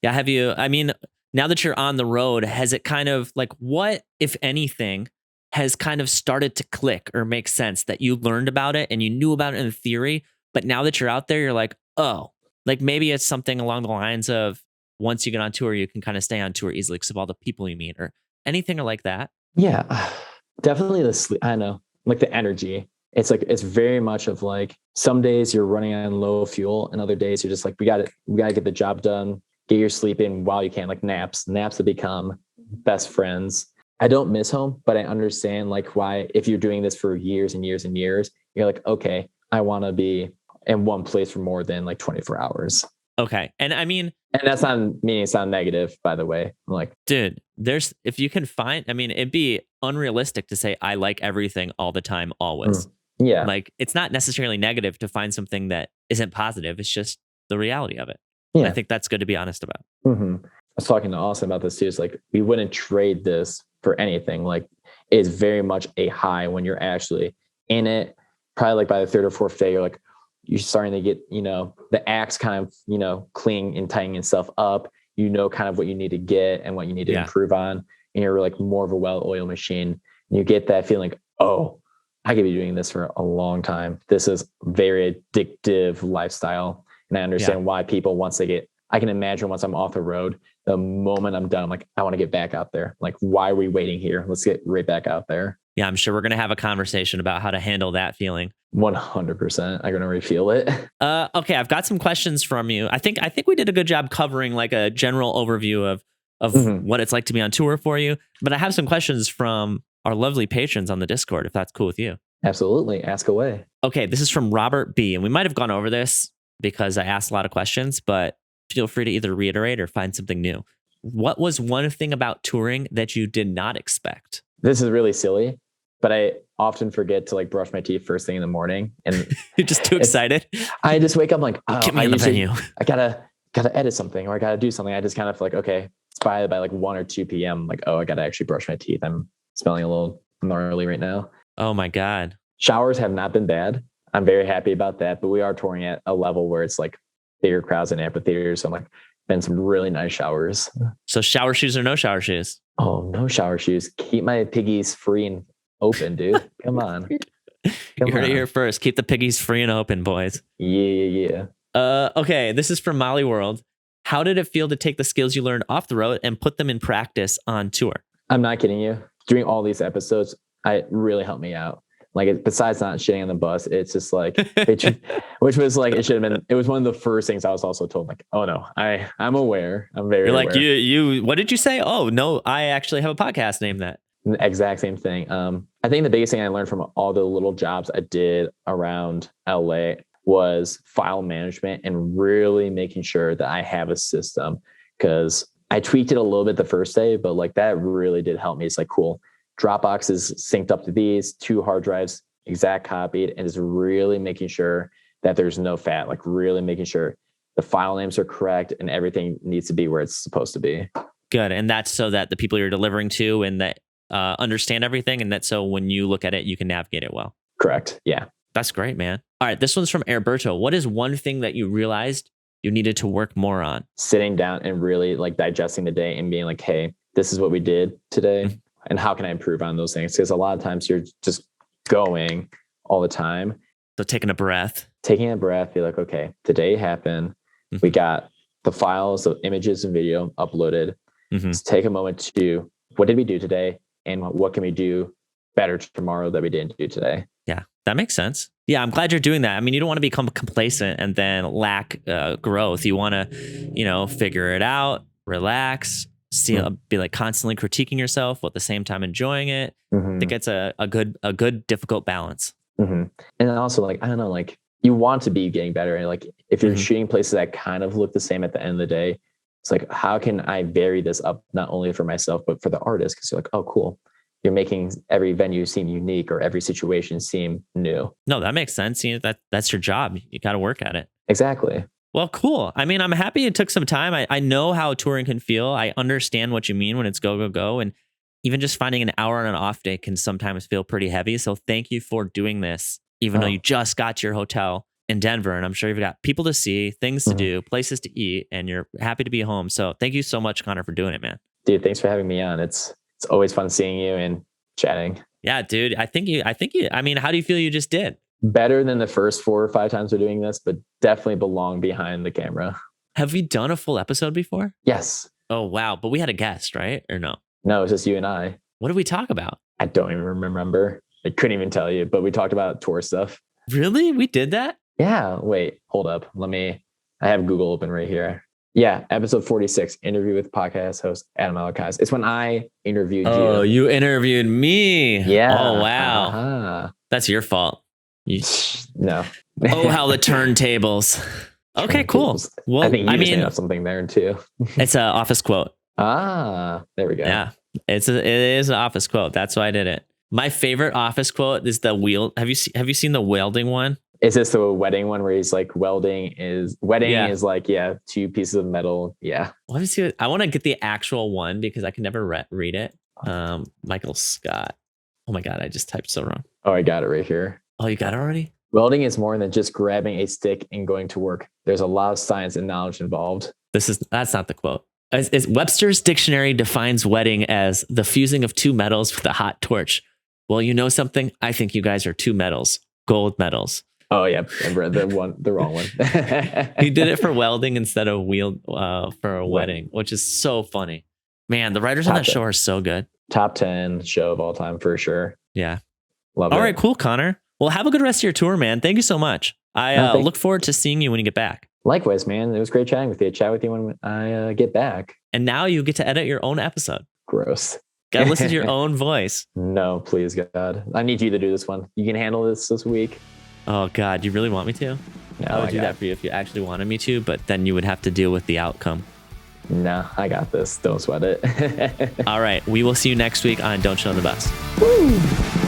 S1: Now that you're on the road, has it kind of like, what, if anything, has kind of started to click or make sense that you learned about it and you knew about it in theory, but now that you're out there, you're like, oh, like maybe it's something along the lines of once you get on tour, you can kind of stay on tour easily because of all the people you meet or anything like that?
S2: Yeah, definitely I know, like the energy. It's like, it's very much of like, some days you're running on low fuel and other days you're just like, we got to get the job done, get your sleep in while you can, like naps have become best friends. I don't miss home, but I understand like why, if you're doing this for years and years and years, you're like, okay, I want to be in one place for more than like 24 hours.
S1: Okay. And I mean,
S2: and that's not meaning it's not negative, by the way. I'm like,
S1: dude, if you can find, it'd be unrealistic to say I like everything all the time, always.
S2: Yeah.
S1: Like it's not necessarily negative to find something that isn't positive. It's just the reality of it.
S2: Yeah.
S1: And I think that's good to be honest about.
S2: Mm-hmm. I was talking to Austin about this too. It's like, we wouldn't trade this for anything. Like it's very much a high when you're actually in it. Probably like by the third or fourth day, you're starting to get, the axe kind of, cleaning and tightening itself up, kind of what you need to get and what you need to improve on. and you're like more of a well-oiled machine, and you get that feeling like, oh, I could be doing this for a long time. This is very addictive lifestyle. And I understand why people, once they get, I can imagine once I'm off the road, the moment I'm done, I'm like, I want to get back out there. Like, why are we waiting here? Let's get right back out there.
S1: Yeah, I'm sure we're going to have a conversation about how to handle that feeling.
S2: 100%. I'm going to refeel it.
S1: Okay, I've got some questions from you. I think we did a good job covering like a general overview of what it's like to be on tour for you. But I have some questions from our lovely patrons on the Discord, if that's cool with you.
S2: Absolutely. Ask away.
S1: Okay, this is from Robert B. And we might have gone over this because I asked a lot of questions, but feel free to either reiterate or find something new. What was one thing about touring that you did not expect?
S2: This is really silly, but I often forget to like brush my teeth first thing in the morning. And
S1: you're just too excited.
S2: I just wake up like,
S1: get me on the venue.
S2: I gotta edit something or I gotta do something. I just kind of like, okay, it's by like 1 or 2 p.m. Like, oh, I gotta actually brush my teeth. I'm smelling a little gnarly right now.
S1: Oh my God.
S2: Showers have not been bad. I'm very happy about that, but we are touring at a level where it's like bigger crowds and amphitheaters. So I'm like, been some really nice showers.
S1: So shower shoes or no shower shoes?
S2: Oh, no shower shoes. Keep my piggies free and open, dude. Come on.
S1: You heard it here first. Keep the piggies free and open, boys.
S2: Yeah.
S1: Okay, this is from Molly World. How did it feel to take the skills you learned off the road and put them in practice on tour?
S2: I'm not kidding you. Doing all these episodes, it really helped me out. Like, besides not shitting on the bus, it's just like, which was like, it should have been, it was one of the first things I was also told, like, oh no, I'm aware. I'm very
S1: You're
S2: aware.
S1: like, you, what did you say? Oh no, I actually have a podcast named that.
S2: The exact same thing. I think the biggest thing I learned from all the little jobs I did around LA was file management and really making sure that I have a system, because I tweaked it a little bit the first day, but like that really did help me. It's like, cool. Dropbox is synced up to these 2 hard drives, exact copied, and is really making sure that there's no fat, like really making sure the file names are correct and everything needs to be where it's supposed to be.
S1: Good. And that's so that the people you're delivering to and that understand everything, and that so when you look at it, you can navigate it well.
S2: Correct. Yeah.
S1: That's great, man. All right. This one's from Herberto. What is one thing that you realized you needed to work more on?
S2: Sitting down and really like digesting the day and being like, hey, this is what we did today. And how can I improve on those things? Because a lot of times you're just going all the time.
S1: So taking a breath,
S2: be like, okay, today happened. We got the files of images and video uploaded. Let's take a moment to, what did we do today? And what can we do better tomorrow that we didn't do today?
S1: Yeah, that makes sense. Yeah, I'm glad you're doing that. I mean, you don't want to become complacent and then lack growth. You want to, figure it out, relax, be like constantly critiquing yourself while at the same time enjoying it. I think it's a good difficult balance.
S2: And also, like, I don't know, like, you want to be getting better. And like, if you're shooting places that kind of look the same at the end of the day, it's like, how can I vary this up, not only for myself, but for the artist? Because you're like, oh, cool. You're making every venue seem unique or every situation seem new. No,
S1: that makes sense. That's your job. You got to work at it.
S2: Exactly.
S1: Well, cool. I mean, I'm happy it took some time. I know how touring can feel. I understand what you mean when it's go, go, go. And even just finding an hour on an off day can sometimes feel pretty heavy. So thank you for doing this, even though you just got to your hotel in Denver. And I'm sure you've got people to see, things to do, places to eat, and you're happy to be home. So thank you so much, Connor, for doing it, man.
S2: Dude, thanks for having me on. It's always fun seeing you and chatting.
S1: Yeah, dude. I mean, how do you feel you just did?
S2: Better than the first 4 or 5 times we're doing this, but definitely belong behind the camera.
S1: Have we done a full episode before?
S2: Yes.
S1: Oh, wow. But we had a guest, right? Or no?
S2: No, it's just you and I.
S1: What did we talk about?
S2: I don't even remember. I couldn't even tell you, but we talked about tour stuff.
S1: Really? We did that?
S2: Yeah. Wait, hold up. I have Google open right here. Yeah. Episode 46, interview with podcast host Adam Alakaz. It's when I interviewed you.
S1: Oh, you interviewed me.
S2: Yeah.
S1: Oh, wow. That's your fault.
S2: No.
S1: Oh, how the turntables. Okay, cool.
S2: Well, I think you made up something there too.
S1: It's an office quote.
S2: There we go.
S1: Yeah, it is an office quote. That's why I did it. My favorite office quote is the wheel. Have you seen the welding one?
S2: Is this the wedding one where he's like wedding is like, 2 pieces of metal. Yeah.
S1: Let me see. I want to get the actual one because I can never read it. Michael Scott. Oh my God, I just typed so wrong.
S2: Oh, I got it right here.
S1: Oh, you got it already?
S2: Welding is more than just grabbing a stick and going to work. There's a lot of science and knowledge involved.
S1: That's not the quote. Webster's dictionary defines wedding as the fusing of two metals with a hot torch. Well, you know something? I think you guys are two metals, gold metals.
S2: Oh yeah, the wrong one.
S1: He did it for welding instead of for a wedding, which is so funny. Man, the writers on that show are so good.
S2: Top 10 show of all time for sure.
S1: Yeah.
S2: Love it.
S1: All right, cool, Connor. Well, have a good rest of your tour, man. Thank you so much. I look forward to seeing you when you get back.
S2: Likewise, man. It was great chatting with you. Chat with you when I get back.
S1: And now you get to edit your own episode.
S2: Gross.
S1: Gotta listen to your own voice.
S2: No, please, God. I need you to do this one. You can handle this week.
S1: Oh, God. You really want me to?
S2: No,
S1: I would do that for you if you actually wanted me to, but then you would have to deal with the outcome.
S2: No, I got this. Don't sweat it.
S1: All right. We will see you next week on Don't Show the Bus.
S2: Woo!